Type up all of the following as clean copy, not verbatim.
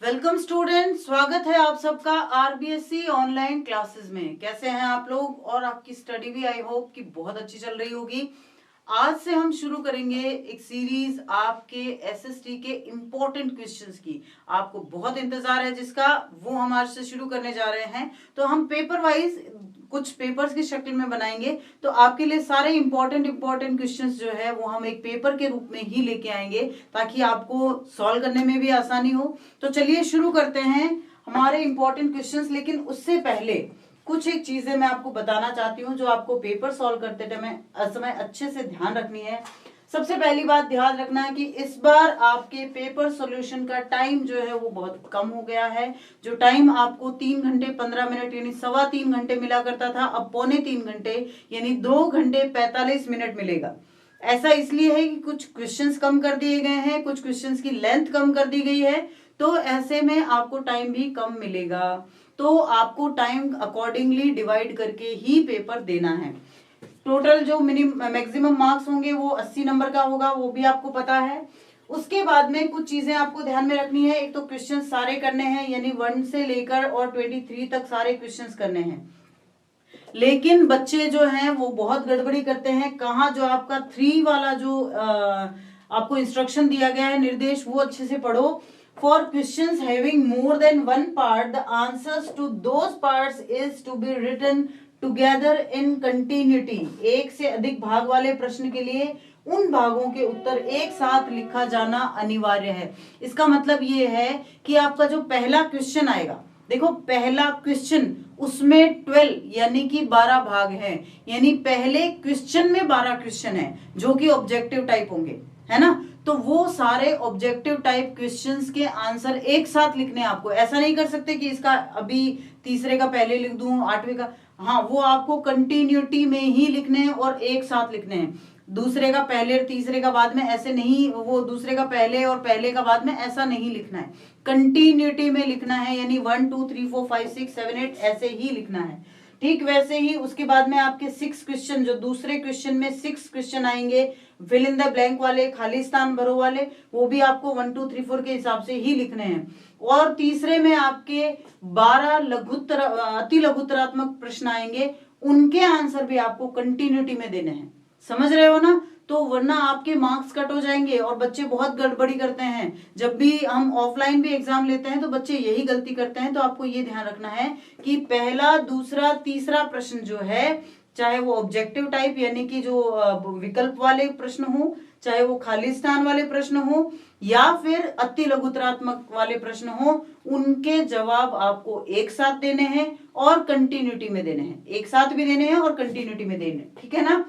Welcome student, स्वागत है आप सबका आरबीएससी ऑनलाइन क्लासेस में। कैसे हैं आप लोग? और आपकी स्टडी भी आई होप कि बहुत अच्छी चल रही होगी। आज से हम शुरू करेंगे एक सीरीज आपके एसएसटी के इम्पोर्टेंट क्वेश्चंस की। आपको बहुत इंतजार है जिसका, वो हम आज से शुरू करने जा रहे हैं। तो हम पेपर वाइज कुछ पेपर्स की शक्ल में बनाएंगे, तो आपके लिए सारे इंपॉर्टेंट क्वेश्चंस जो है वो हम एक पेपर के रूप में ही लेके आएंगे, ताकि आपको सॉल्व करने में भी आसानी हो। तो चलिए शुरू करते हैं हमारे इंपॉर्टेंट क्वेश्चंस। लेकिन उससे पहले कुछ एक चीजें मैं आपको बताना चाहती हूँ जो आपको पेपर सॉल्व करते समय अच्छे से ध्यान रखनी है। सबसे पहली बात ध्यान रखना है कि इस बार आपके पेपर सॉल्यूशन का टाइम जो है वो बहुत कम हो गया है। जो टाइम आपको 3 घंटे 15 मिनट यानी 3.25 घंटे मिला करता था, अब 2.25 घंटे यानी 2 घंटे 45 मिनट मिलेगा। ऐसा इसलिए है कि कुछ क्वेश्चंस कम कर दिए गए हैं, कुछ क्वेश्चंस की लेंथ कम कर दी गई है, तो ऐसे में आपको टाइम भी कम मिलेगा। तो आपको टाइम अकॉर्डिंगली डिवाइड करके ही पेपर देना है। टोटल जो मैक्सिमम मार्क्स होंगे वो 80 नंबर का होगा, वो भी आपको पता है। उसके बाद में कुछ चीजें आपको ध्यान में रखनी है। एक तो क्वेश्चन सारे करने हैं, यानी 1 से लेकर और 23 तक सारे क्वेश्चंस करने हैं। लेकिन बच्चे जो हैं वो बहुत गड़बड़ी करते हैं। कहाँ जो आपका 3 वाला जो आपको इंस्ट्रक्शन दिया गया है, निर्देश, वो अच्छे से पढ़ो। For questions having more than one part, the answers to those parts is to be written together in continuity। एक से अधिक भाग वाले प्रश्न के लिए उन भागों के उत्तर एक साथ लिखा जाना अनिवार्य है। इसका मतलब ये है कि आपका जो पहला क्वेश्चन आएगा, देखो पहला क्वेश्चन, उसमें 12 यानी कि 12 भाग हैं। यानी पहले क्वेश्चन में 12 क्वेश्चन है जो कि ऑब्जेक्टिव टाइप होंगे, है ना। तो वो सारे ऑब्जेक्टिव टाइप क्वेश्चंस के आंसर एक साथ लिखने हैं आपको। ऐसा नहीं कर सकते कि इसका अभी तीसरे का पहले लिख दूं, 8वें का, हाँ, वो आपको कंटिन्यूटी में ही लिखने हैं और एक साथ लिखने हैं। दूसरे का पहले, तीसरे का बाद में, ऐसे नहीं, वो दूसरे का पहले और पहले का बाद में, ऐसा नहीं लिखना है। कंटिन्यूटी में लिखना है, यानी 1 2 3 4 5 6 7 8 ऐसे ही लिखना है। ठीक वैसे ही उसके बाद में आपके 6 क्वेश्चन, जो दूसरे क्वेश्चन में 6 क्वेश्चन आएंगे, फिल इन द ब्लैंक वाले, खाली स्थान भरो वाले, वो भी आपको 1 2 3 4 के हिसाब से ही लिखने हैं। और तीसरे में आपके 12 अति लघुत्तरात्मक प्रश्न आएंगे, उनके आंसर भी आपको कंटिन्यूटी में देने हैं। समझ रहे हो ना? तो वरना आपके मार्क्स कट हो जाएंगे और बच्चे बहुत गड़बड़ी करते हैं। जब भी हम ऑफलाइन भी एग्जाम लेते हैं तो बच्चे यही गलती करते हैं। तो आपको ये ध्यान रखना है कि पहला, दूसरा, तीसरा प्रश्न जो है, चाहे वो ऑब्जेक्टिव टाइप यानी कि जो विकल्प वाले प्रश्न हो, चाहे वो खाली स्थान वाले प्रश्न हो, या फिर अति लघुत्तरात्मक वाले प्रश्न हो, उनके जवाब आपको एक साथ देने हैं और कंटिन्यूटी में देने हैं। एक साथ भी देने हैं और कंटिन्यूटी में देने हैं, ठीक है ना।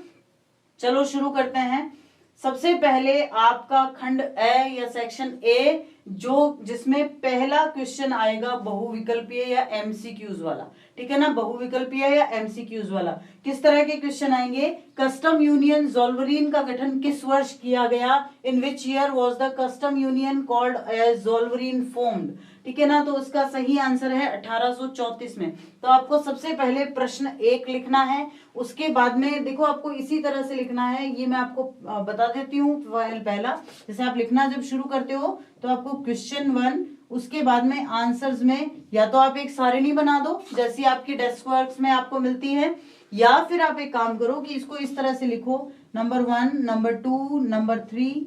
चलो शुरू करते हैं। सबसे पहले आपका खंड ए या सेक्शन ए, जो जिसमें पहला क्वेश्चन आएगा बहुविकल्पीय या एमसीक्यूज वाला, ठीक है ना। बहुविकल्पीय या एमसीक्यूज वाला किस तरह के क्वेश्चन आएंगे? कस्टम यूनियन ज़ोल्वरीन का गठन किस वर्ष किया गया? In which year was the custom union called as Zollverein formed? ठीक है ना। तो उसका सही आंसर है 1834 में। तो आपको सबसे पहले प्रश्न 1 लिखना है। उसके बाद में देखो आपको इसी तरह से लिखना है, ये मैं आपको बता देती हूँ। पहला जैसे आप लिखना जब शुरू करते हो तो आपको क्वेश्चन 1, उसके बाद में आंसर्स में या तो आप एक सारणी बना दो जैसी आपकी डेस्क वर्क्स में आपको मिलती है, या फिर आप एक काम करो कि इसको इस तरह से लिखो, नंबर 1, नंबर 2, नंबर 3।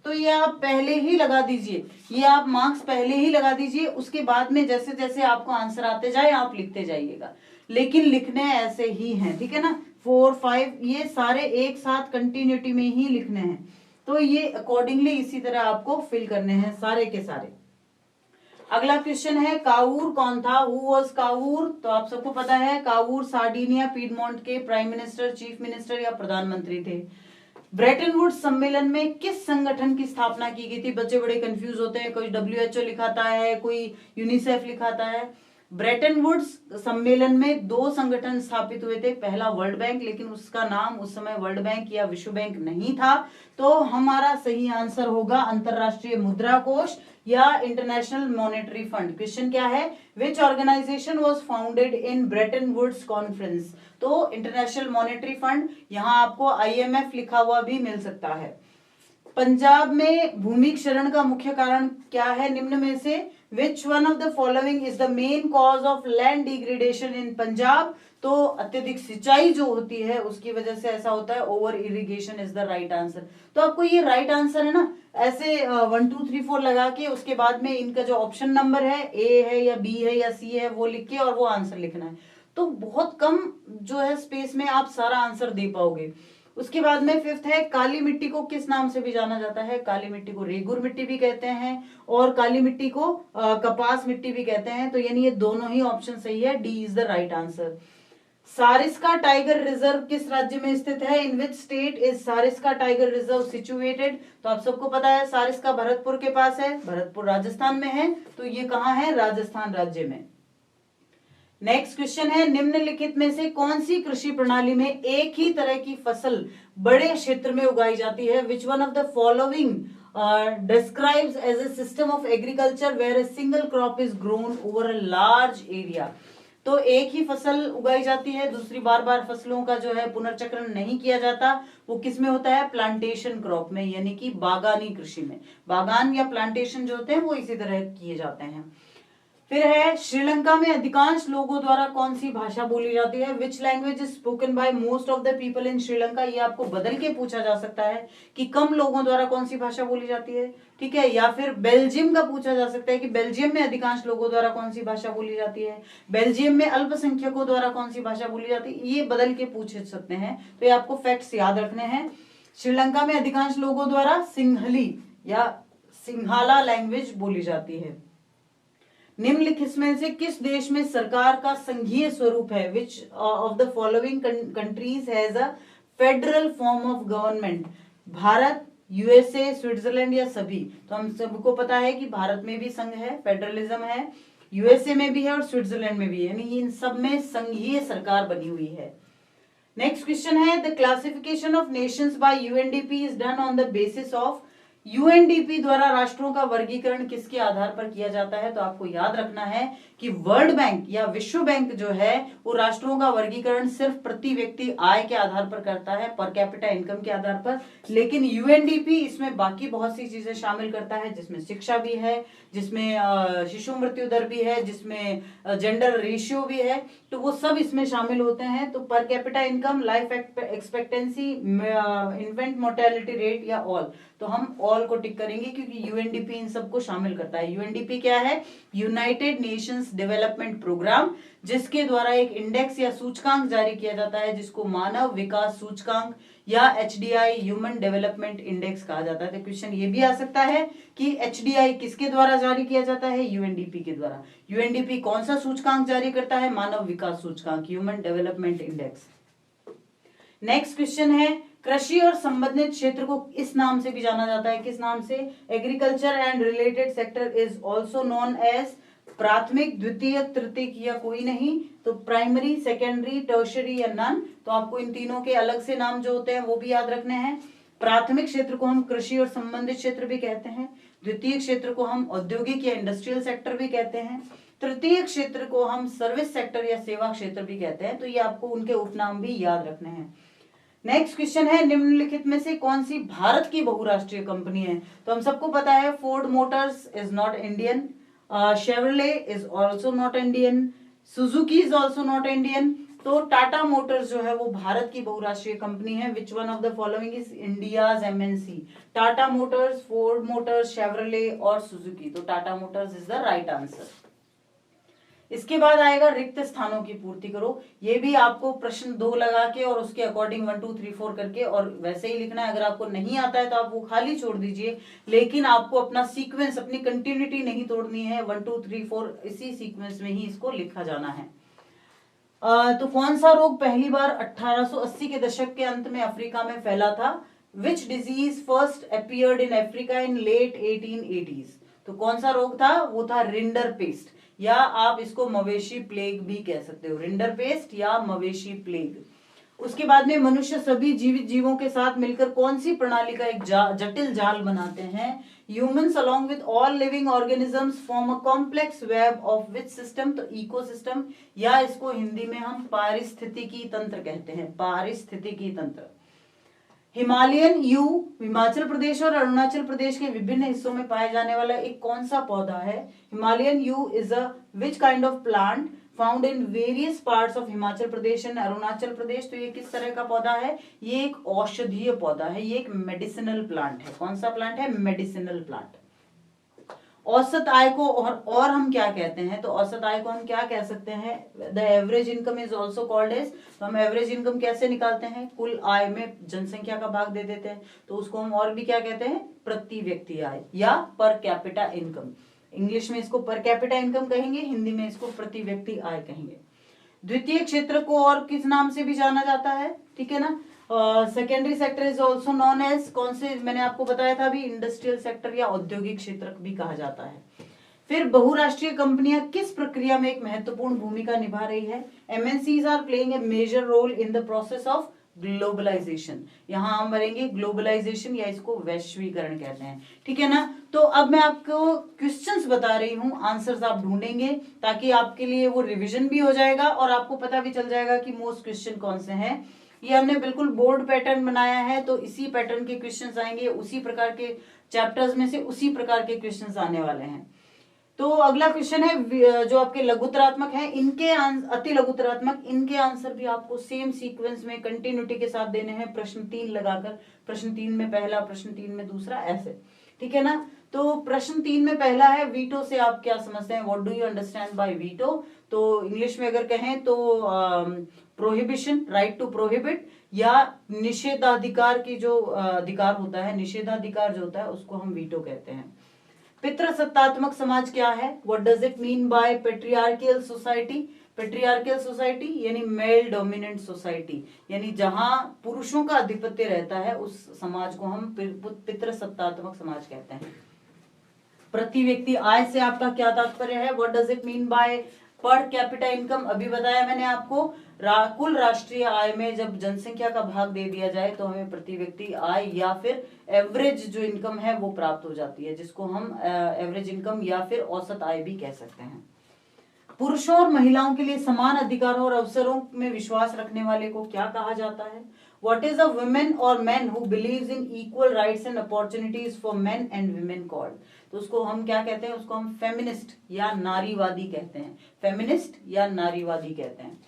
तो ये आप पहले ही लगा दीजिए, ये आप मार्क्स पहले ही लगा दीजिए। उसके बाद में जैसे जैसे आपको आंसर आते जाए आप लिखते जाइएगा, लेकिन लिखने ऐसे ही हैं, ठीक है ना। 4 5 ये सारे एक साथ कंटिन्यूटी में ही लिखने हैं। तो ये अकॉर्डिंगली इसी तरह आपको फिल करने हैं सारे के सारे। अगला क्वेश्चन है, काऊर कौन था? Who was Cavour? तो आप सबको पता है, काऊर सार्डिनिया पीडमोंट के प्राइम मिनिस्टर, चीफ मिनिस्टर या प्रधानमंत्री थे। ब्रेटन वुड्स सम्मेलन में किस संगठन की स्थापना की गई थी? बच्चे बड़े कंफ्यूज होते हैं, कोई WHO लिखाता है, कोई यूनिसेफ लिखाता है। ब्रेटन वुड्स सम्मेलन में 2 संगठन स्थापित हुए थे। पहला वर्ल्ड बैंक, लेकिन उसका नाम उस समय वर्ल्ड बैंक या विश्व बैंक नहीं था। तो हमारा सही आंसर होगा अंतरराष्ट्रीय मुद्रा कोष या इंटरनेशनल मॉनेटरी फंड। क्वेश्चन क्या है? Which organization was founded in Bretton Woods conference? तो इंटरनेशनल मॉनेटरी फंड, यहां आपको IMF लिखा हुआ भी मिल सकता है। पंजाब में भूमि क्षरण का मुख्य कारण क्या है निम्न में से? विच one of the following is the main cause of land degradation इन पंजाब? तो अत्यधिक सिंचाई जो होती है उसकी वजह से ऐसा होता है, over irrigation is the right answer. तो आपको ये राइट आंसर है ना, ऐसे 1 2 3 4 लगा के उसके बाद में इनका जो ऑप्शन नंबर है, ए है या बी है या सी है, वो लिख के और वो आंसर लिखना है। तो बहुत कम जो है स्पेस में आप सारा आंसर दे पाओगे। उसके बाद में फिफ्थ है, काली मिट्टी को किस नाम से भी जाना जाता है? काली मिट्टी को रेगुर मिट्टी भी कहते हैं और काली मिट्टी को कपास मिट्टी भी कहते हैं। तो यानी ये दोनों ही ऑप्शन सही है, D is the right answer. Sariska Tiger Reserve किस राज्य में स्थित है? In which state is Sariska Tiger Reserve situated? तो आप सबको पता है सारिस्का भरतपुर के पास है, भरतपुर राजस्थान में है, तो ये कहाँ है? राजस्थान राज्य में। नेक्स्ट क्वेश्चन है, निम्नलिखित में से कौन सी कृषि प्रणाली में एक ही तरह की फसल बड़े क्षेत्र में उगाई जाती है? Which one of the following describes as a system of agriculture where a single crop is grown over a large area? तो एक ही फसल उगाई जाती है, दूसरी बार बार फसलों का जो है पुनर्चक्रण नहीं किया जाता। वो किस में होता है? प्लांटेशन क्रॉप में, यानी कि बागानी कृषि में। बागान या प्लांटेशन जो होते हैं वो इसी तरह किए जाते हैं। फिर है, श्रीलंका में अधिकांश लोगों द्वारा कौन सी भाषा बोली जाती है? Which language is spoken by most of the people in Sri Lanka? ये आपको बदल के पूछा जा सकता है कि कम लोगों द्वारा कौन सी भाषा बोली जाती है, ठीक है। या फिर बेल्जियम का पूछा जा सकता है कि बेल्जियम में अधिकांश लोगों द्वारा कौन सी भाषा बोली जाती है, बेल्जियम में अल्पसंख्यकों द्वारा कौन सी भाषा बोली जाती है। ये बदल के पूछ सकते हैं, तो ये आपको फैक्ट्स याद रखने हैं। श्रीलंका में अधिकांश लोगों द्वारा सिंहली या सिंहाला लैंग्वेज बोली जाती है। निम्नलिखित में से किस देश में सरकार का संघीय स्वरूप है? Which of the following countries has a federal form of government? Bharat, USA, Switzerland या सभी? तो हम सबको पता है कि भारत में भी संघ है, फेडरलिज्म है, यूएसए में भी है और स्विट्जरलैंड में भी है, यानी इन सब में संघीय सरकार बनी हुई है। नेक्स्ट क्वेश्चन है, the classification of Nations bye UNDP is done on the basis of? UNDP द्वारा राष्ट्रों का वर्गीकरण किसके आधार पर किया जाता है? तो आपको याद रखना है कि वर्ल्ड बैंक या विश्व बैंक जो है वो राष्ट्रों का वर्गीकरण सिर्फ प्रति व्यक्ति आय के आधार पर करता है, पर कैपिटा इनकम के आधार पर। लेकिन यूएनडीपी इसमें बाकी बहुत सी चीजें शामिल करता है, जिसमें शिक्षा भी है, जिसमें शिशु मृत्यु दर भी है, जिसमें जेंडर रेशियो भी है, तो वो सब इसमें शामिल होते हैं। तो per capita income, life expectancy, infant mortality rate या ऑल, तो हम ऑल को टिक करेंगे क्योंकि यूएनडीपी इन सबको शामिल करता है। यूएनडीपी क्या है? यूनाइटेड नेशंस डेवलपमेंट प्रोग्राम, जिसके द्वारा एक इंडेक्स या सूचकांक जारी किया जाता है जिसको मानव विकास सूचकांक या एचडीआई ह्यूमन डेवलपमेंट इंडेक्स कहा जाता है। तो क्वेश्चन ये भी आ सकता है कि एचडीआई किसके द्वारा जारी किया जाता है? यूएनडीपी के द्वारा। यूएनडीपी कौन सा सूचकांक जारी करता है? मानव विकास सूचकांक, human development index. Next question है, कृषि और संबंधित क्षेत्र को इस नाम से भी जाना जाता है, किस नाम से? Agriculture and related sector is also known as? प्राथमिक, द्वितीय, तृतीयक या कोई नहीं? तो प्राइमरी, सेकेंडरी, टर्शरी या नन? तो आपको इन तीनों के अलग से नाम जो होते हैं वो भी याद रखने हैं। प्राथमिक क्षेत्र को हम कृषि और संबंधित क्षेत्र भी कहते हैं, द्वितीय क्षेत्र को हम औद्योगिक या इंडस्ट्रियल सेक्टर भी कहते हैं, तृतीय क्षेत्र को हम सर्विस सेक्टर या सेवा क्षेत्र भी कहते हैं। तो ये आपको उनके उपनाम भी याद रखने हैं। नेक्स्ट क्वेश्चन है, निम्नलिखित में से कौन सी भारत की बहुराष्ट्रीय कंपनी है? तो हम सबको पता है Ford Motors is not Indian, Chevrolet is also not Indian, Suzuki is also not Indian. तो टाटा मोटर्स जो है वो भारत की बहुराष्ट्रीय कंपनी है। Which one of the following is India's MNC? Tata Motors, Ford Motors, Chevrolet और सुजुकी। तो Tata Motors is the right answer. इसके बाद आएगा रिक्त स्थानों की पूर्ति करो। ये भी आपको प्रश्न 2 लगा के और उसके अकॉर्डिंग 1 2 3 4 करके और वैसे ही लिखना है। अगर आपको नहीं आता है तो आप वो खाली छोड़ दीजिए, लेकिन आपको अपना सीक्वेंस, अपनी कंटिन्यूटी नहीं तोड़नी है। 1 2 3 4 इसी सीक्वेंस में ही इसको लिखा जाना है। तो कौन सा रोग पहली बार 1880 के दशक के अंत में अफ्रीका में फैला था? Which disease first appeared in Africa in late 1880s? तो कौन सा रोग था? वो था रिंडर पेस्ट, या आप इसको मवेशी प्लेग भी कह सकते हो, रिंडर पेस्ट या मवेशी प्लेग। उसके बाद में मनुष्य सभी जीवित जीवों के साथ मिलकर कौन सी प्रणाली का एक जटिल जाल बनाते हैं? Humans along with all living organisms form a complex web of which system? तो इकोसिस्टम, या इसको हिंदी में हम पारिस्थितिकी तंत्र कहते हैं, पारिस्थितिकी तंत्र। हिमालयन यू हिमाचल प्रदेश और अरुणाचल प्रदेश के विभिन्न हिस्सों में पाए जाने वाला एक कौन सा पौधा है? Himalayan yew is a which kind of plant found in various parts of Himachal Pradesh and Arunachal Pradesh. तो ये किस तरह का पौधा है? ये एक औषधीय पौधा है, ये एक मेडिसिनल प्लांट है। कौन सा प्लांट है? Medicinal plant. औसत आय को और हम क्या कहते हैं? तो औसत आय को हम क्या कह सकते हैं? The average income is also called as. तो हम एवरेज इनकम कैसे निकालते हैं? कुल आय में जनसंख्या का भाग दे देते हैं, तो उसको हम और भी क्या कहते हैं? प्रति व्यक्ति आय या पर कैपिटा इनकम। इंग्लिश में इसको पर कैपिटा इनकम कहेंगे, हिंदी में इसको प्रति व्यक्ति आय कहेंगे। द्वितीय क्षेत्र को और किस नाम से भी जाना जाता है? ठीक है ना, secondary sector is also known as, कौन से मैंने आपको बताया था अभी, इंडस्ट्रियल सेक्टर या औद्योगिक क्षेत्र भी कहा जाता है। फिर बहुराष्ट्रीय कंपनियां किस प्रक्रिया में एक महत्वपूर्ण भूमिका निभा रही है? MNCs are playing a major role in the process of globalisation. यहां हम भरेंगे ग्लोबलाइजेशन या इसको वैश्वीकरण कहते हैं। ठीक है ना, तो अब मैं आपको क्वेश्चंस बता रही हूं, आंसर्स आप ढूंढेंगे ताकि आपके लिए वो रिवीजन भी हो जाएगा और आपको पता भी चल जाएगा कि मोस्ट क्वेश्चन कौन से हैं। ये हमने बिल्कुल बोर्ड पैटर्न बनाया है, तो इसी पैटर्न के क्वेश्चंस आएंगे, उसी प्रकार के चैप्टर्स में से उसी प्रकार के क्वेश्चंस आने वाले हैं। तो अगला क्वेश्चन है जो आपके लघुतरात्मक है, इनके अति लघुतरात्मक, इनके आंसर भी आपको सेम सीक्वेंस में कंटिन्यूटी के साथ देने हैं, प्रश्न 3 लगाकर। प्रश्न 3 में पहला, प्रश्न 3 में दूसरा, ऐसे। ठीक है ना, तो प्रश्न 3 में पहला है वीटो से आप क्या समझते हैं? What do you understand by veto? तो इंग्लिश में अगर कहें तो प्रोहिबिशन, राइट टू प्रोहिबिट, या निषेधाधिकार की जो अधिकार होता है, निषेधाधिकार जो होता है उसको हम वीटो कहते हैं। पितृसत्तात्मक समाज क्या है? What does it mean bye patriarchal society? Patriarchal society यानी मेल डोमिनेंट सोसाइटी, यानी जहां पुरुषों का आधिपत्य रहता है उस समाज को हम पितृसत्तात्मक समाज कहते हैं। प्रति व्यक्ति आय से आपका क्या तात्पर्य है? What does it mean bye per capita income? अभी बताया मैंने आपको, कुल राष्ट्रीय आय में जब जनसंख्या का भाग दे दिया जाए तो हमें प्रति व्यक्ति आय या फिर एवरेज जो इनकम है वो प्राप्त हो जाती है, जिसको हम एवरेज इनकम या फिर औसत आय भी कह सकते हैं। पुरुषों और महिलाओं के लिए समान अधिकारों और अवसरों में विश्वास रखने वाले को क्या कहा जाता है? What is a woman or man who believes in equal rights and opportunities for men and women called? तो उसको हम क्या कहते हैं? उसको हम फेमिनिस्ट या नारीवादी कहते हैं। फेमिनिस्ट या नारीवादी कहते हैं।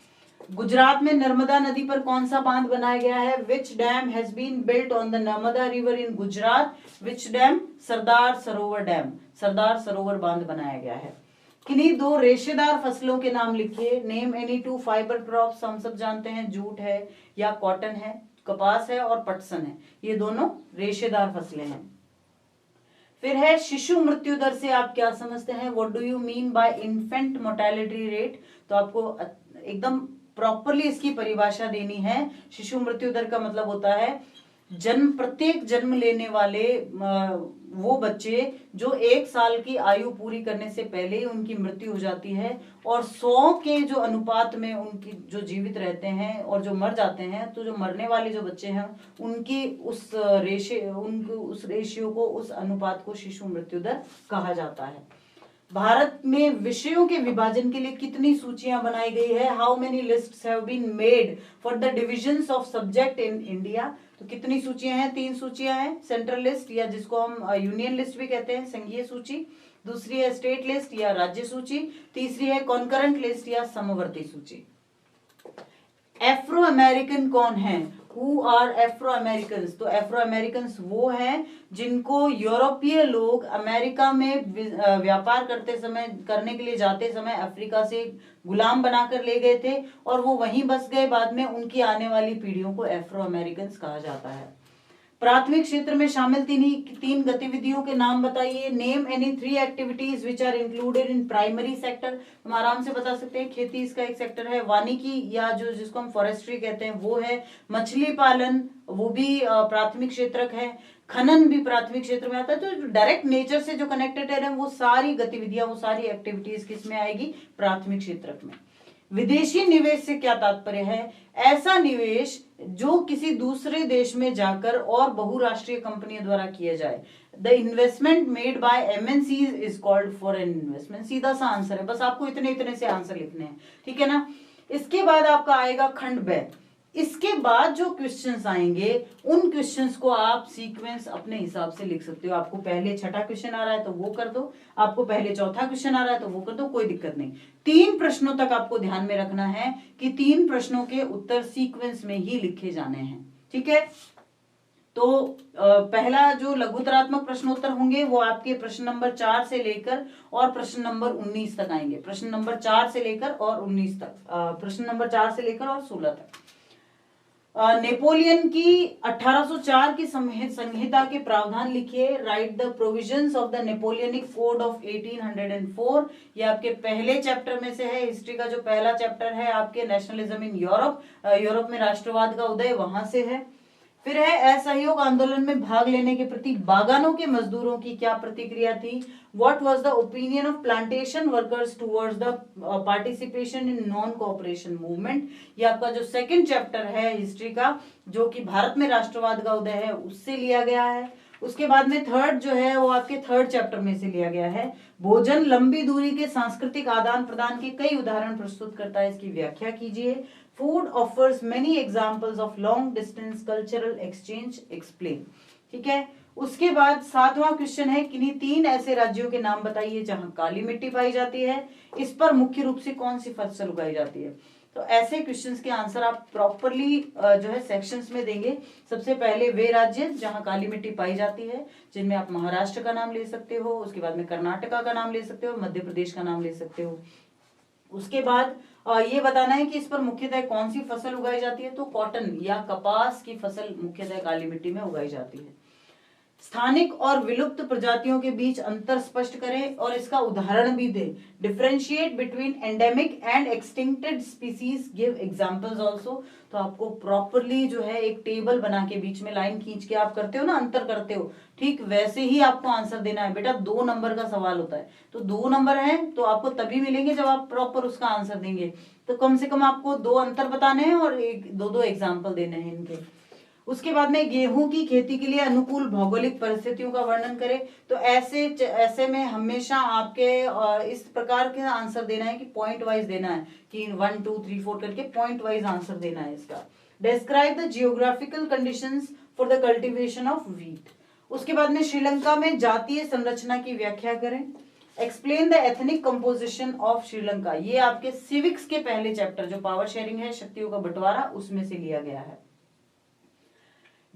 गुजरात में नर्मदा नदी पर कौन सा बांध बनाया गया है? Which dam has been built on the Narmada river in Gujarat? Which dam? Sardar Sarovar dam, Sardar Sarovar बांध बनाया गया है। किन्हीं 2 रेशेदार फसलों के नाम लिखिए। Name any 2 fibre crops. हम सब जानते हैं जूट है या कॉटन है, कपास है और पटसन है, ये दोनों रेशेदार फसलें हैं। फिर है शिशु मृत्यु दर से आप क्या समझते हैं? What do you mean by infant mortality rate? तो आपको एकदम प्रॉपरली इसकी परिभाषा देनी है। शिशु मृत्यु दर का मतलब होता है प्रत्येक जन्म लेने वाले वो बच्चे जो 1 साल की आयु पूरी करने से पहले ही उनकी मृत्यु हो जाती है, और 100 के जो अनुपात में उनकी जो जीवित रहते हैं और जो मर जाते हैं, तो जो मरने वाले जो बच्चे हैं उनकी उस रेशियो को, उस अनुपात को शिशु मृत्यु दर कहा जाता है। भारत में विषयों के विभाजन के लिए कितनी सूचियां बनाई गई है? How many lists have been made for the divisions of subject in India? तो कितनी सूचियां हैं? 3 सूचियां हैं। सेंट्रल लिस्ट या जिसको हम यूनियन लिस्ट भी कहते हैं, संघीय सूची। दूसरी है स्टेट लिस्ट या राज्य सूची। तीसरी है कॉन्करेंट लिस्ट या समवर्ती सूची। एफ्रो अमेरिकन कौन है? Who are Afro Americans? तो एफ्रो अमेरिकन्स वो हैं जिनको यूरोपीय लोग अमेरिका में व्यापार करने के लिए जाते समय अफ्रीका से गुलाम बनाकर ले गए थे और वो वहीं बस गए। बाद में उनकी आने वाली पीढ़ियों को एफ्रो अमेरिकन्स कहा जाता है। प्राथमिक क्षेत्र में शामिल 3 गतिविधियों के नाम बताइए। Name any 3 activities which are included in primary sector. हम आराम से बता सकते हैं, खेती इसका एक सेक्टर है। वानिकी या जिसको हम फॉरेस्ट्री कहते हैं वो है। मछली पालन वो भी प्राथमिक क्षेत्र है। खनन भी प्राथमिक क्षेत्र में आता है। तो डायरेक्ट नेचर से जो कनेक्टेड है वो सारी गतिविधियां, वो सारी एक्टिविटीज किसमें आएगी? प्राथमिक क्षेत्र में। विदेशी निवेश से क्या तात्पर्य है? ऐसा निवेश जो किसी दूसरे देश में जाकर और बहुराष्ट्रीय कंपनियों द्वारा किया जाए। The investment made by MNCs is called foreign investment. सीधा सा आंसर है, बस आपको इतने से आंसर लिखने हैं। ठीक है ना। इसके बाद आपका आएगा खंड ब। इसके बाद जो क्वेश्चंस आएंगे उन क्वेश्चंस को आप सीक्वेंस अपने हिसाब से लिख सकते हो। आपको पहले छठा क्वेश्चन आ रहा है तो वो कर दो, आपको पहले चौथा क्वेश्चन आ रहा है तो वो कर दो, कोई दिक्कत नहीं। 3 प्रश्नों तक आपको ध्यान में रखना है कि 3 प्रश्नों के उत्तर सीक्वेंस में ही लिखे जाने हैं, ठीक है। तो पहला जो लघुतरात्मक प्रश्नोत्तर होंगे वो आपके प्रश्न नंबर 4 से लेकर और प्रश्न नंबर 19 तक आएंगे। प्रश्न नंबर 4 से लेकर और 19 तक, प्रश्न नंबर 4 से लेकर और 16 तक। नेपोलियन की 1804 की संहिता के प्रावधान लिखिए। Right the provisions of the Napoleonic code of 1804। ये आपके पहले चैप्टर में से है। हिस्ट्री का जो पहला चैप्टर है आपके नेशनलिज्म इन यूरोप, यूरोप में राष्ट्रवाद का उदय, वहां से है। फिर है असहयोग आंदोलन में भाग लेने के प्रति बागानों के मजदूरों की क्या प्रतिक्रिया थी। What was the opinion of plantation workers towards the participation in non cooperation movement. ये आपका जो सेकंड चैप्टर है हिस्ट्री का, जो कि भारत में राष्ट्रवाद का उदय है, उससे लिया गया है। उसके बाद में थर्ड जो है वो आपके थर्ड चैप्टर में से लिया गया है। भोजन लंबी दूरी के सांस्कृतिक आदान प्रदान के कई उदाहरण प्रस्तुत करता है, इसकी व्याख्या कीजिए। Food offers many examples of long distance cultural exchange, explain, ठीक है। उसके बाद 7वां क्वेश्चन है, किन्हीं 3 ऐसे राज्यों के नाम बताइए जहां काली मिट्टी पाई जाती है। इस पर मुख्य रूप से कौन सी फसल उगाई जाती है। तो ऐसे क्वेश्चंस के आंसर आप प्रॉपरली जो है सेक्शंस में देंगे। सबसे पहले वे राज्य जहां काली मिट्टी पाई जाती है, जिनमें आप महाराष्ट्र का नाम ले सकते हो, उसके बाद में कर्नाटका का नाम ले सकते हो, मध्य प्रदेश का नाम ले सकते हो। उसके बाद ये बताना है कि इस पर मुख्यतः कौन सी फसल उगाई जाती है। तो कॉटन या कपास की फसल मुख्यतः काली मिट्टी में उगाई जाती है। स्थानिक और विलुप्त प्रजातियों के बीच अंतर स्पष्ट करें और इसका उदाहरण भी दे। Differentiate between endemic and extincted species, give examples also. तो आपको प्रॉपरली जो है एक टेबल बना के बीच में लाइन खींच के आप करते हो ना, अंतर करते हो, ठीक वैसे ही आपको आंसर देना है। बेटा 2 नंबर का सवाल होता है, तो 2 नंबर है तो आपको तभी मिलेंगे जब आप प्रॉपर उसका आंसर देंगे। तो कम से कम आपको 2 अंतर बताने हैं और 2 एग्जाम्पल देने हैं इनके। उसके बाद में गेहूं की खेती के लिए अनुकूल भौगोलिक परिस्थितियों का वर्णन करें। तो ऐसे में हमेशा आपके इस प्रकार के आंसर देना है कि पॉइंट वाइज देना है कि 1 2 3 4 करके पॉइंट वाइज आंसर देना है इसका। Describe the geographical conditions for the cultivation of wheat. उसके बाद में श्रीलंका में जातीय संरचना की व्याख्या करें। Explain the ethnic composition of Sri Lanka. ये आपके सिविक्स के पहले चैप्टर जो पावर शेयरिंग है, शक्तियों का बंटवारा, उसमें से लिया गया है।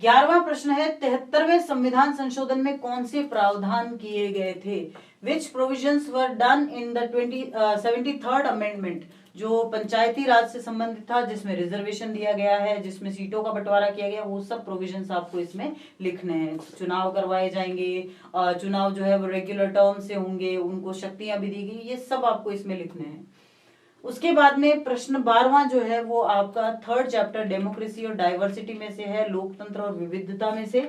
11वां प्रश्न है, 73वें संविधान संशोधन में कौन से प्रावधान किए गए थे। Which provisions were done in the 73rd amendment, जो पंचायती राज से संबंधित था, जिसमें रिजर्वेशन दिया गया है, जिसमें सीटों का बंटवारा किया गया, वो सब प्रोविजंस आपको इसमें लिखने हैं। चुनाव करवाए जाएंगे, चुनाव जो है वो रेगुलर टर्म से होंगे, उनको शक्तियां भी दी गई, ये सब आपको इसमें लिखने हैं। उसके बाद में प्रश्न 12वां जो है वो आपका थर्ड चैप्टर डेमोक्रेसी और डाइवर्सिटी में से है, लोकतंत्र और विविधता में से।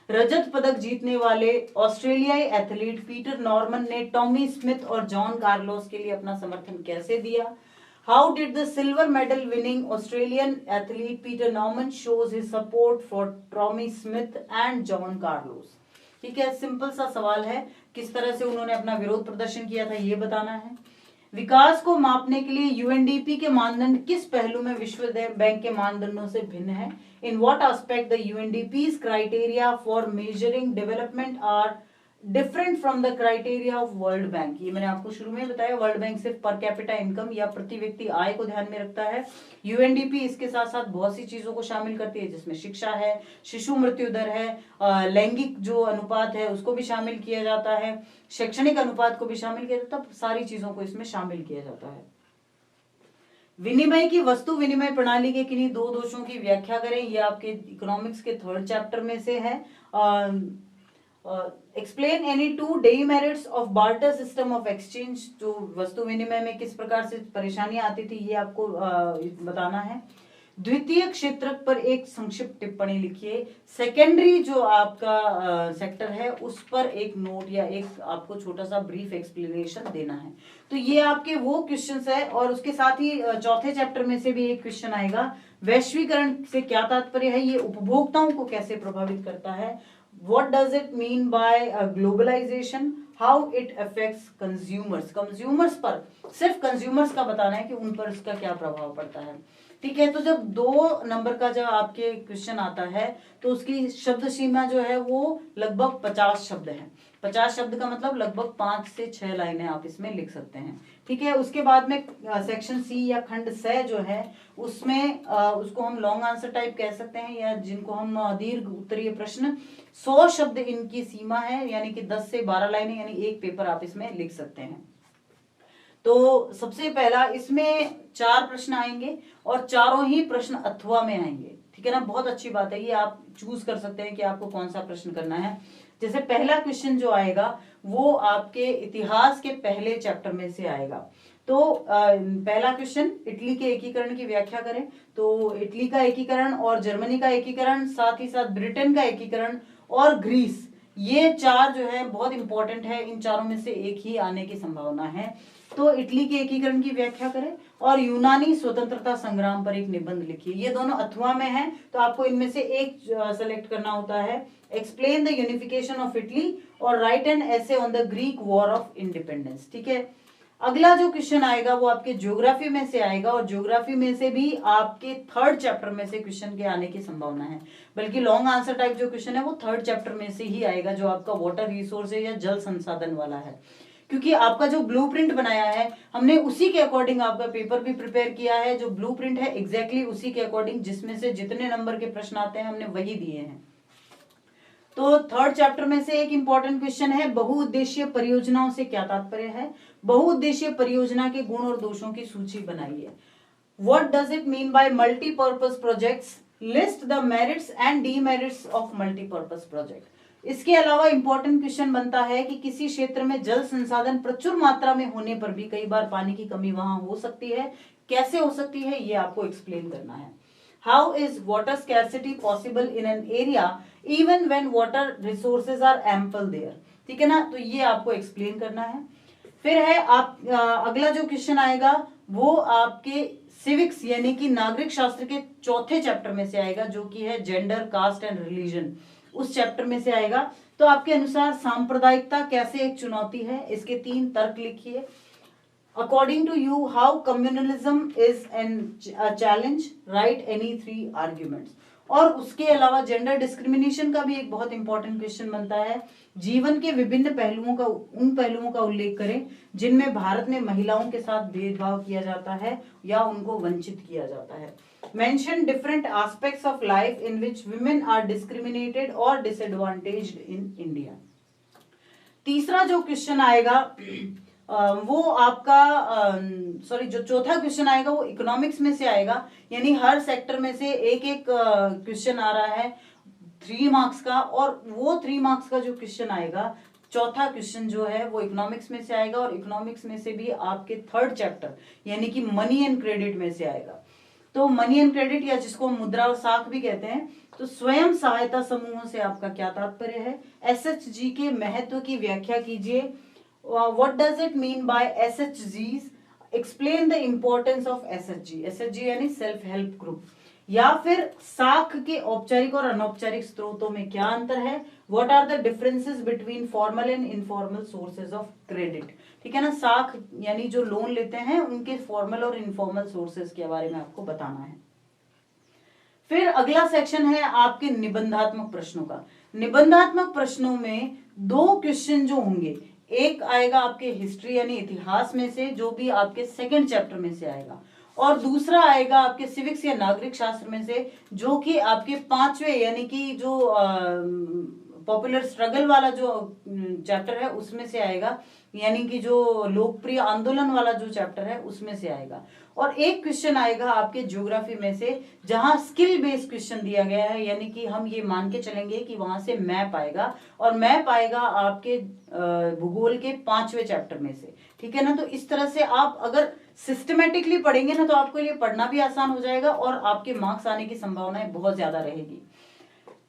रजत पदक जीतने वाले ऑस्ट्रेलियाई एथलीट पीटर नॉर्मन ने टॉमी स्मिथ और जॉन कार्लोस के लिए अपना समर्थन कैसे दिया। How did the silver medal winning Australian athlete Peter Norman shows his support for Tommy Smith and John Carlos. ठीक है, सिंपल सा सवाल है, किस तरह से उन्होंने अपना विरोध प्रदर्शन किया था ये बताना है। विकास को मापने के लिए यूएनडीपी के मानदंड किस पहलू में विश्व बैंक के मानदंडों से भिन्न है। In what aspect the UNDP's criteria for measuring development are different from the criteria of World Bank. ये मैंने आपको शुरू में बताया, वर्ल्ड बैंक सिर्फ पर कैपिटा इनकम या प्रति व्यक्ति आय को ध्यान में रखता है। यूएनडीपी इसके साथ साथ बहुत सी चीजों को शामिल करती है, जिसमें शिक्षा है, शिशु मृत्यु दर है, लैंगिक जो अनुपात है उसको भी शामिल किया जाता है, शैक्षणिक अनुपात को भी शामिल किया जाता है, सारी चीजों को इसमें शामिल किया जाता है। विनिमय की वस्तु विनिमय प्रणाली के किन्हीं 2 दोषों की व्याख्या करें। ये आपके इकोनॉमिक्स के थर्ड चैप्टर में से है। Explain any 2 demerits of barter system of exchange. जो वस्तु विनिमय में किस प्रकार से परेशानियां आती थी ये आपको बताना है। द्वितीय क्षेत्र पर एक संक्षिप्त टिप्पणी लिखिए। सेकेंडरी जो आपका सेक्टर है उस पर एक नोट या एक आपको छोटा सा ब्रीफ एक्सप्लेनेशन देना है। तो ये आपके वो क्वेश्चंस है। और उसके साथ ही चौथे चैप्टर में से भी एक क्वेश्चन आएगा, वैश्वीकरण से क्या तात्पर्य है, ये उपभोक्ताओं को कैसे प्रभावित करता है। What does it mean by globalization? How it affects consumers? Consumers पर सिर्फ consumers का बताना है कि उन पर इसका क्या प्रभाव पड़ता है। ठीक है। तो जब 2 नंबर का जब आपके क्वेश्चन आता है तो उसकी शब्द सीमा जो है वो लगभग 50 शब्द है। 50 शब्द का मतलब लगभग 5 से 6 लाइनें आप इसमें लिख सकते हैं। ठीक है। उसके बाद में सेक्शन सी या खंड स जो है उसमें उसको हम लॉन्ग आंसर टाइप कह सकते हैं, या जिनको हम दीर्घ उत्तरीय प्रश्न। 100 शब्द इनकी सीमा है, यानी कि 10 से 12 लाइनें, यानी एक पेपर आप इसमें लिख सकते हैं। तो सबसे पहला इसमें 4 प्रश्न आएंगे और चारों ही प्रश्न अथवा में आएंगे। ठीक है ना, बहुत अच्छी बात है, ये आप चूज कर सकते हैं कि आपको कौन सा प्रश्न करना है। जैसे पहला क्वेश्चन जो आएगा वो आपके इतिहास के पहले चैप्टर में से आएगा। तो पहला क्वेश्चन, इटली के एकीकरण की व्याख्या करें। तो इटली का एकीकरण और जर्मनी का एकीकरण, साथ ही साथ ब्रिटेन का एकीकरण और ग्रीस, ये 4 जो है बहुत इंपॉर्टेंट है। इन चारों में से एक ही आने की संभावना है। तो इटली के एकीकरण की व्याख्या करें और यूनानी स्वतंत्रता संग्राम पर एक निबंध लिखिए। ये दोनों अथवा में हैं, तो आपको इनमें से एक सेलेक्ट करना होता है। Explain the unification of Italy और write an essay on the Greek War of Independence. ठीक है। अगला जो क्वेश्चन आएगा वो आपके ज्योग्राफी में से आएगा, और ज्योग्राफी में से भी आपके 3rd चैप्टर में से क्वेश्चन के आने की संभावना है। बल्कि लॉन्ग आंसर टाइप जो क्वेश्चन है वो 3rd चैप्टर में से ही आएगा, जो आपका वाटर रिसोर्स या जल संसाधन वाला है। क्योंकि आपका जो ब्लूप्रिंट बनाया है हमने उसी के अकॉर्डिंग आपका पेपर भी प्रिपेयर किया है। जो ब्लूप्रिंट है एग्जैक्टली उसी के अकॉर्डिंग, जिसमें से जितने नंबर के प्रश्न आते हैं हमने वही दिए हैं। तो 3rd चैप्टर में से एक इंपॉर्टेंट क्वेश्चन है, बहुउद्देशीय परियोजनाओं से क्या तात्पर्य है। बहुउद्देशीय परियोजना के गुण और दोषों की सूची बनाइए। What does it mean bye multipurpose projects, list the merits and demerits of multipurpose project. इसके अलावा इंपॉर्टेंट क्वेश्चन बनता है कि किसी क्षेत्र में जल संसाधन प्रचुर मात्रा में होने पर भी कई बार पानी की कमी वहां हो सकती है, कैसे हो सकती है ये आपको एक्सप्लेन करना है। How is water scarcity possible in an area even when water resources are ample there. ठीक है ना, तो ये आपको एक्सप्लेन करना है। फिर है आप अगला जो क्वेश्चन आएगा वो आपके सिविक्स यानी कि नागरिक शास्त्र के 4थे चैप्टर में से आएगा, जो कि है जेंडर, कास्ट एंड रिलीजन, उस चैप्टर में से आएगा। तो आपके अनुसार सांप्रदायिकता कैसे एक चुनौती है, इसके 3 तर्क लिखिए। According to you how communalism is an challenge, write any 3 arguments. और उसके अलावा जेंडर डिस्क्रिमिनेशन का भी एक बहुत इंपॉर्टेंट क्वेश्चन बनता है। जीवन के विभिन्न पहलुओं का, उन पहलुओं का उल्लेख करें जिनमें भारत में महिलाओं के साथ भेदभाव किया जाता है या उनको वंचित किया जाता है। Mention different aspects of life in which women are discriminated or disadvantaged in India. तीसरा जो क्वेश्चन आएगा वो आपका जो चौथा क्वेश्चन आएगा वो इकोनॉमिक्स में से आएगा। यानी हर सेक्टर में से एक एक क्वेश्चन आ रहा है 3 मार्क्स का, और वो 3 मार्क्स का जो क्वेश्चन आएगा, चौथा क्वेश्चन जो है वो इकोनॉमिक्स में से आएगा, और इकोनॉमिक्स में से भी आपके 3rd चैप्टर यानी कि मनी एंड क्रेडिट में से आएगा। तो मनी एंड क्रेडिट, या जिसको हम मुद्रा और साख भी कहते हैं, तो स्वयं सहायता समूहों से आपका क्या तात्पर्य है। एसएचजी के महत्व की व्याख्या कीजिए। What does it mean by एसएचजीज, explain the importance of SHG. SHG यानी सेल्फ हेल्प ग्रुप। या फिर साख के औपचारिक और अनौपचारिक स्रोतों में क्या अंतर है। What are the differences between formal and informal sources of credit. ठीक है ना, साख यानी जो लोन लेते हैं उनके फॉर्मल और इनफॉर्मल सोर्सेज के बारे में आपको बताना है। फिर अगला सेक्शन है आपके निबंधात्मक प्रश्नों का। निबंधात्मक प्रश्नों में 2 क्वेश्चन जो होंगे, एक आएगा आपके हिस्ट्री यानी इतिहास में से, जो भी आपके 2nd चैप्टर में से आएगा, और दूसरा आएगा आपके सिविक्स या नागरिक शास्त्र में से, जो कि आपके 5वें यानी कि जो पॉपुलर स्ट्रगल वाला जो चैप्टर है उसमें से आएगा, यानी कि जो लोकप्रिय आंदोलन वाला जो चैप्टर है उसमें से आएगा। और एक क्वेश्चन आएगा आपके ज्योग्राफी में से, जहां स्किल बेस्ड क्वेश्चन दिया गया है, यानी कि हम ये मान के चलेंगे कि वहां से मैप आएगा, और मैप आएगा आपके भूगोल के 5वें चैप्टर में से। ठीक है ना, तो इस तरह से आप अगर सिस्टमेटिकली पढ़ेंगे ना तो आपको ये पढ़ना भी आसान हो जाएगा और आपके मार्क्स आने की संभावनाएं बहुत ज्यादा रहेगी।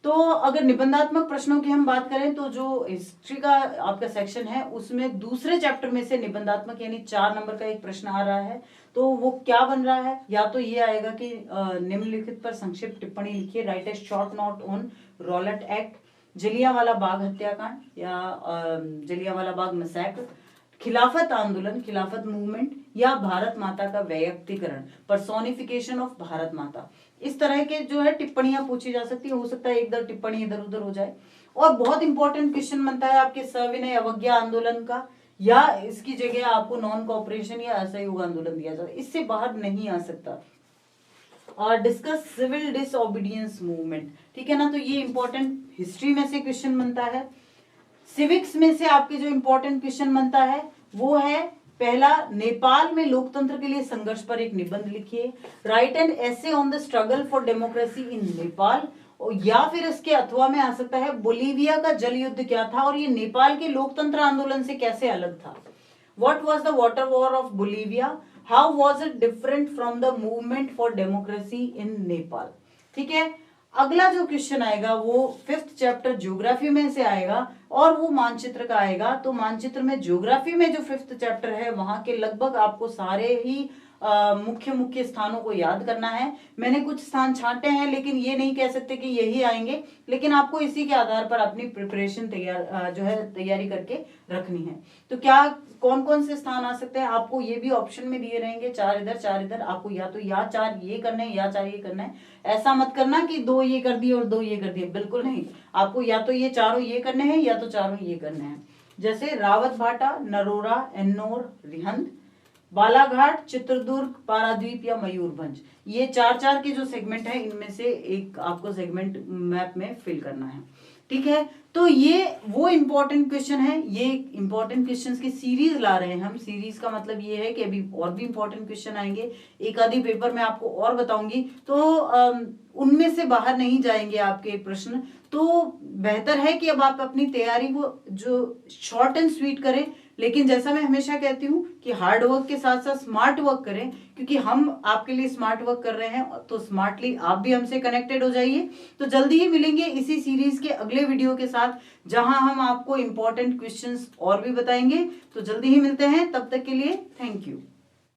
तो अगर निबंधात्मक प्रश्नों की हम बात करें तो जो हिस्ट्री का आपका सेक्शन है उसमें दूसरे चैप्टर में से निबंधात्मक यानी 4 नंबर का एक प्रश्न आ रहा है। तो वो क्या बन रहा है, या तो ये आएगा कि निम्नलिखित पर संक्षिप्त टिप्पणी लिखिए, write a short note on Rowlatt Act, Jallianwala Bagh हत्याकांड या जलियांवाला बाग मैसेकर, खिलाफत आंदोलन, खिलाफत मूवमेंट, या भारत माता का वैयक्तिकरण, पर्सोनिफिकेशन ऑफ भारत माता। इस तरह के जो है टिप्पणियां पूछी जा सकती है, हो सकता है एक दो टिप्पणी इधर उधर हो जाए। और बहुत इंपॉर्टेंट क्वेश्चन बनता है आपके सविनय अवज्ञा आंदोलन का, या इसकी जगह आपको नॉन कॉपरेशन या असहयोग आंदोलन दिया जाए, इससे बाहर नहीं आ सकता। और डिस्कस सिविल डिसओबीडियंस मूवमेंट, ठीक है ना। तो ये इंपॉर्टेंट हिस्ट्री में से क्वेश्चन बनता है। सिविक्स में से आपके जो इंपॉर्टेंट क्वेश्चन बनता है वो है पहला, नेपाल में लोकतंत्र के लिए संघर्ष पर एक निबंध लिखिए। Right an essay on the struggle for democracy in Nepal, या फिर इसके अथवा में आ सकता है बोलीविया का जल युद्ध क्या था और ये नेपाल के लोकतंत्र आंदोलन से कैसे अलग था। What was the water war of Bolivia, how was it different from the movement for democracy in Nepal. ठीक है, अगला जो क्वेश्चन आएगा वो 5th चैप्टर ज्योग्राफी में से आएगा और वो मानचित्र का आएगा। तो मानचित्र में ज्योग्राफी में जो 5th चैप्टर है वहां के लगभग आपको सारे ही मुख्य मुख्य स्थानों को याद करना है। मैंने कुछ स्थान छांटे हैं लेकिन ये नहीं कह सकते कि यही आएंगे, लेकिन आपको इसी के आधार पर अपनी प्रिपरेशन तैयारी करके रखनी है। तो क्या कौन कौन से स्थान आ सकते हैं, आपको ये भी ऑप्शन में दिए रहेंगे, 4 इधर 4 इधर। आपको या तो या 4 ये करने हैं या 4 ये करना है। ऐसा मत करना कि 2 ये कर दिए और 2 ये कर दिए, बिल्कुल नहीं। आपको या तो ये चारों ये करने हैं या तो चारों ये करने हैं। जैसे रावत भाटा, नरोरा, एन्नोर, रिहंद, बालाघाट, चित्रदुर्ग, पारादीप या मयूरभंज, ये 4 के जो सेगमेंट है इनमें से एक आपको सेगमेंट मैप में फिल करना है। ठीक है, तो ये वो इंपॉर्टेंट क्वेश्चन है। ये इंपॉर्टेंट क्वेश्चंस की सीरीज ला रहे हैं हम। सीरीज का मतलब ये है कि अभी और भी इंपॉर्टेंट क्वेश्चन आएंगे, एक आधी पेपर में आपको और बताऊंगी, तो उनमें से बाहर नहीं जाएंगे आपके प्रश्न। तो बेहतर है कि अब आप अपनी तैयारी को जो शॉर्ट एंड स्वीट करें, लेकिन जैसा मैं हमेशा कहती हूँ कि हार्ड वर्क के साथ साथ स्मार्ट वर्क करें, क्योंकि हम आपके लिए स्मार्ट वर्क कर रहे हैं। तो स्मार्टली आप भी हमसे कनेक्टेड हो जाइए। तो जल्दी ही मिलेंगे इसी सीरीज के अगले वीडियो के साथ, जहां हम आपको इंपॉर्टेंट क्वेश्चंस और भी बताएंगे। तो जल्दी ही मिलते हैं, तब तक के लिए थैंक यू।